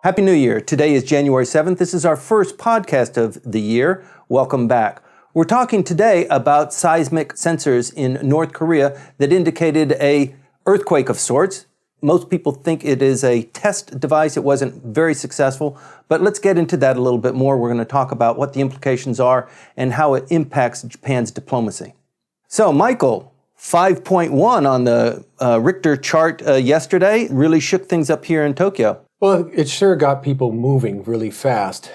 Happy New Year. Today is January 7th. This is our first podcast of the year. Welcome back. We're talking today about seismic sensors in North Korea that indicated a earthquake of sorts. Most people think it is a test device. It wasn't very successful, but let's get into that a little bit more. We're going to talk about what the implications are and how it impacts Japan's diplomacy. So, Michael, 5.1 on the Richter chart yesterday really shook things up here in Tokyo. Well, it sure got people moving really fast.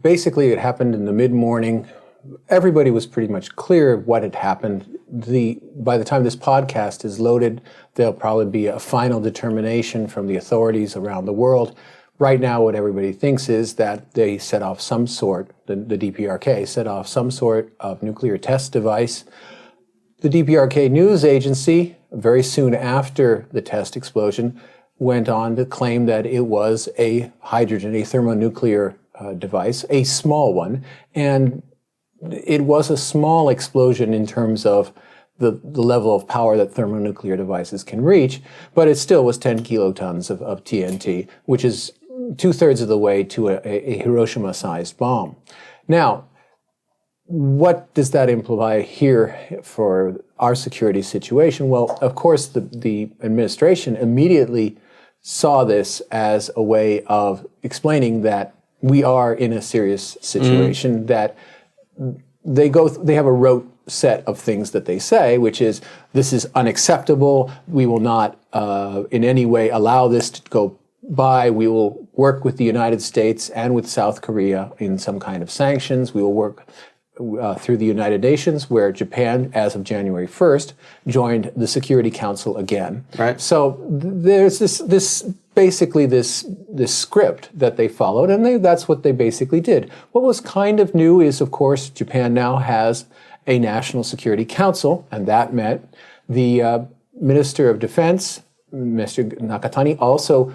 Basically, it happened in the mid-morning. Everybody was pretty much clear of what had happened. By the time this podcast is loaded, there'll probably be a final determination from the authorities around the world. Right now, what everybody thinks is that they set off some sort, the DPRK set off some sort of nuclear test device. The DPRK news agency, very soon after the test explosion, went on to claim that it was a thermonuclear device, a small one, and it was a small explosion in terms of the level of power that thermonuclear devices can reach, but it still was 10 kilotons of TNT, which is 2/3 of the way to a Hiroshima-sized bomb. Now, what does that imply here for our security situation? Well, of course, the administration immediately saw this as a way of explaining that we are in a serious situation, that they have a rote set of things that they say, which is, this is unacceptable, we will not in any way allow this to go by, we will work with the United States and with South Korea in some kind of sanctions, we will work through the United Nations, where Japan, as of January 1st, joined the Security Council again. Right. So there's this script that they followed, and that's what they basically did. What was kind of new is, of course, Japan now has a National Security Council, and that met. The Minister of Defense, Mr. Nakatani, also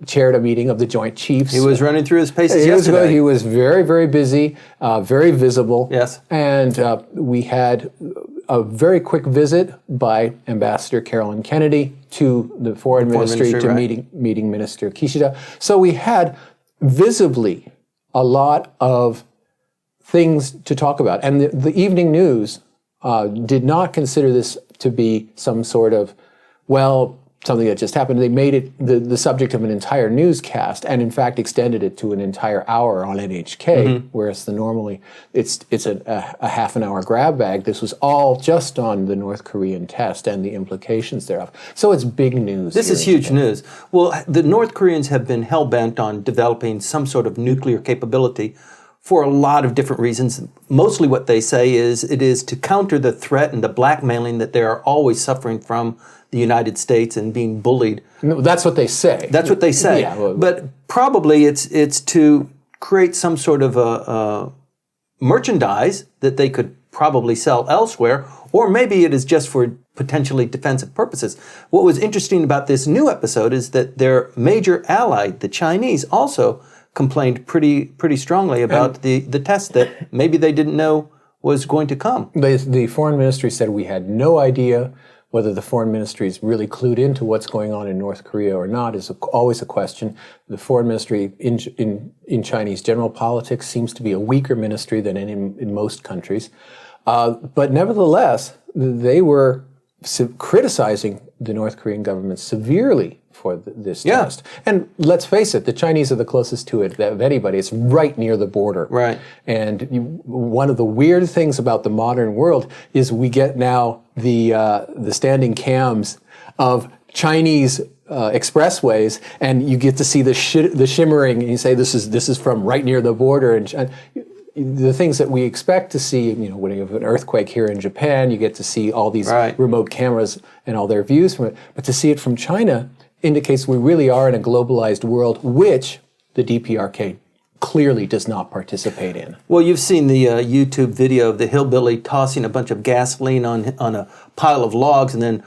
chaired a meeting of the Joint Chiefs. He was running through his paces yesterday. He was very, very busy, very visible. Yes. And we had a very quick visit by Ambassador Carolyn Kennedy to the Foreign Ministry to meeting Minister Kishida. So we had visibly a lot of things to talk about. And the evening news did not consider this to be some sort of, something that just happened. They made it the subject of an entire newscast, and in fact extended it to an entire hour on NHK, whereas normally it's a half an hour grab bag. This was all just on the North Korean test and the implications thereof. So it's big news. This is huge news. Well, the North Koreans have been hell-bent on developing some sort of nuclear capability for a lot of different reasons. Mostly what they say is it is to counter the threat and the blackmailing that they are always suffering from the United States and being bullied. No, that's what they say. That's what they say. Yeah, but probably it's to create some sort of a merchandise that they could probably sell elsewhere, or maybe it is just for potentially defensive purposes. What was interesting about this new episode is that their major ally, the Chinese, also complained pretty strongly about the test that maybe they didn't know was going to come. The foreign ministry said we had no idea. Whether the foreign ministry is really clued into what's going on in North Korea or not is always a question. The foreign ministry in Chinese general politics seems to be a weaker ministry than in most countries. But nevertheless, they were criticizing the North Korean government severely for this test. And let's face it, the Chinese are the closest to it of anybody. It's right near the border. Right. And one of the weird things about the modern world is we get now the standing cams of Chinese expressways, and you get to see the shimmering, and you say this is from right near the border. And the things that we expect to see, when you have an earthquake here in Japan, you get to see all these remote cameras and all their views from it. But to see it from China indicates we really are in a globalized world, which the DPRK clearly does not participate in. Well, you've seen the YouTube video of the hillbilly tossing a bunch of gasoline on a pile of logs and then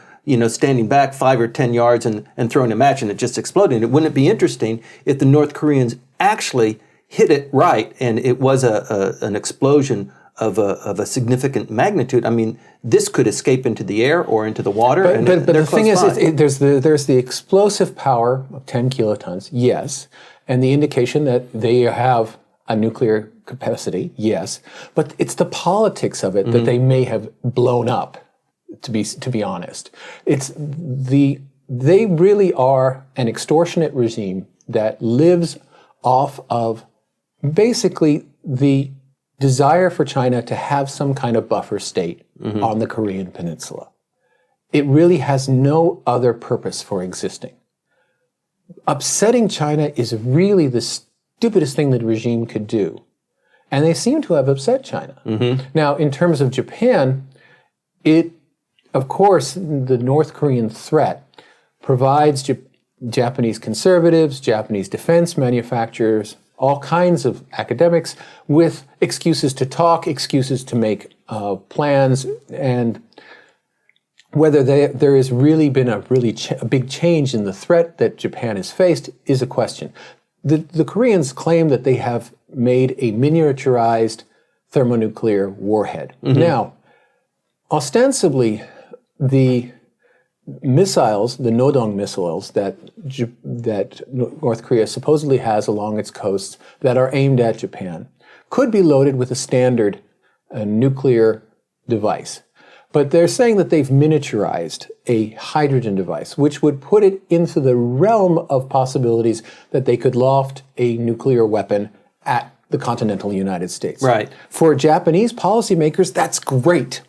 standing back 5 or 10 yards and throwing a match and it just exploding. Wouldn't it be interesting if the North Koreans actually hit it right and it was an explosion a significant magnitude, I mean, this could escape into the air or into the water. But the thing is, there's the explosive power of 10 kilotons, yes, and the indication that they have a nuclear capacity, yes, but it's the politics of it that they may have blown up. To be honest, they really are an extortionate regime that lives off of basically the desire for China to have some kind of buffer state on the Korean Peninsula. It really has no other purpose for existing. Upsetting China is really the stupidest thing that the regime could do. And they seem to have upset China. Now, in terms of Japan, of course, the North Korean threat provides Japanese conservatives, Japanese defense manufacturers, all kinds of academics with excuses to talk, excuses to make plans, and whether there has really been a big change in the threat that Japan has faced is a question. The Koreans claim that they have made a miniaturized thermonuclear warhead. Now, ostensibly, the missiles, the Nodong missiles that North Korea supposedly has along its coasts that are aimed at Japan, could be loaded with a standard nuclear device. But they're saying that they've miniaturized a hydrogen device, which would put it into the realm of possibilities that they could loft a nuclear weapon at the continental United States. Right. For Japanese policymakers, that's great,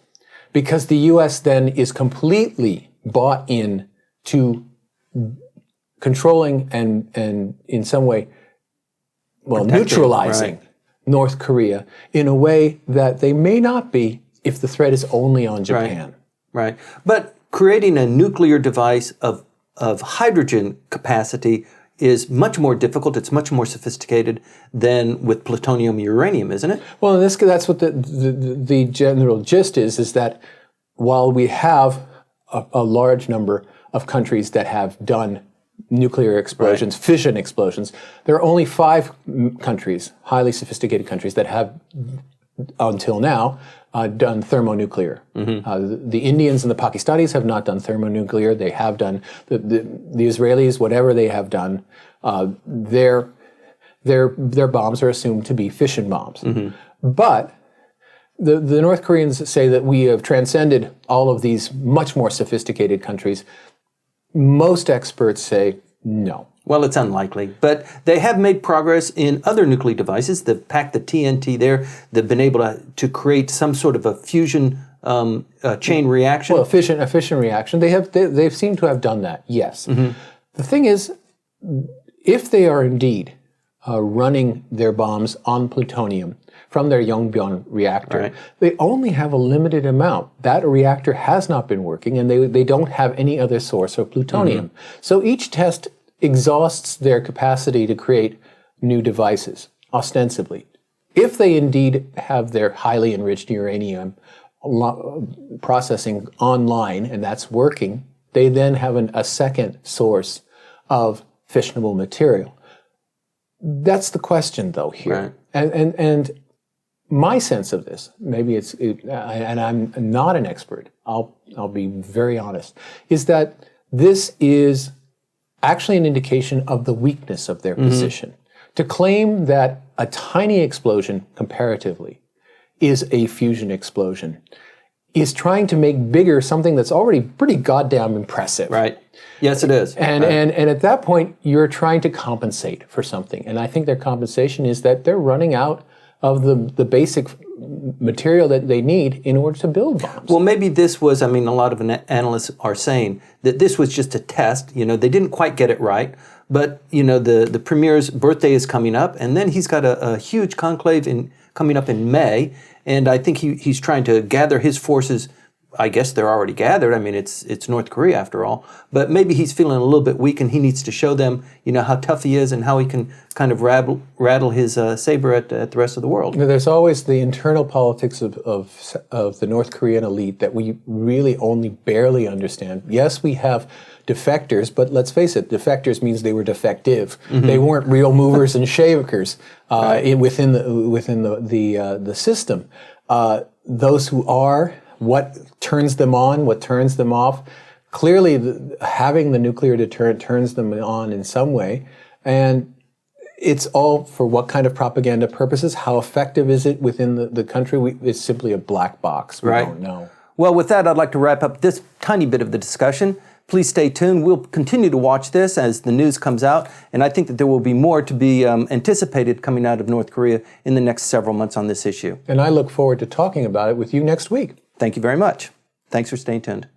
because the U.S. then is completely bought in to controlling and in some way, neutralizing North Korea in a way that they may not be if the threat is only on Japan. Right. But creating a nuclear device of hydrogen capacity is much more difficult. It's much more sophisticated than with plutonium uranium, isn't it? Well, that's what the general gist is that while we have a large number of countries that have done nuclear explosions, fission explosions, there are only 5 countries, highly sophisticated countries, that have, until now, done thermonuclear. The Indians and the Pakistanis have not done thermonuclear. They have done, the Israelis, whatever they have done, their bombs are assumed to be fission bombs. But the North Koreans say that we have transcended all of these much more sophisticated countries. Most experts say no. Well, it's unlikely, but they have made progress in other nuclear devices. They've packed the TNT there. They've been able to create some sort of a fusion chain reaction. Well, a fission reaction. They've seemed to have done that. Yes. The thing is, if they are indeed running their bombs on plutonium from their Yongbyon reactor, they only have a limited amount. That reactor has not been working, and they don't have any other source of plutonium. So each test exhausts their capacity to create new devices, ostensibly. If they indeed have their highly enriched uranium processing online, and that's working, they then have a second source of fissionable material. That's the question, though, here. And my sense of this, maybe and I'm not an expert, I'll be very honest, is that this is actually an indication of the weakness of their position. To claim that a tiny explosion, comparatively, is a fusion explosion is trying to make bigger something that's already pretty goddamn impressive. Right. Yes, it is. And at that point, you're trying to compensate for something. And I think their compensation is that they're running out of the basic material that they need in order to build bombs. Well, maybe this was, a lot of analysts are saying that this was just a test. They didn't quite get it right. But, the premier's birthday is coming up, and then he's got a huge conclave coming up in May. And I think he's trying to gather his forces. I guess they're already gathered. It's North Korea after all. But maybe he's feeling a little bit weak, and he needs to show them, how tough he is and how he can kind of rattle his saber at the rest of the world. There's always the internal politics of the North Korean elite that we really only barely understand. Yes, we have defectors, but let's face it, defectors means they were defective. They weren't real movers and shakers within the system. Those who are, what turns them on, what turns them off. Clearly, having the nuclear deterrent turns them on in some way. And it's all for what kind of propaganda purposes? How effective is it within the country? It's simply a black box. We don't know. Well, with that, I'd like to wrap up this tiny bit of the discussion. Please stay tuned. We'll continue to watch this as the news comes out, and I think that there will be more to be anticipated coming out of North Korea in the next several months on this issue. And I look forward to talking about it with you next week. Thank you very much. Thanks for staying tuned.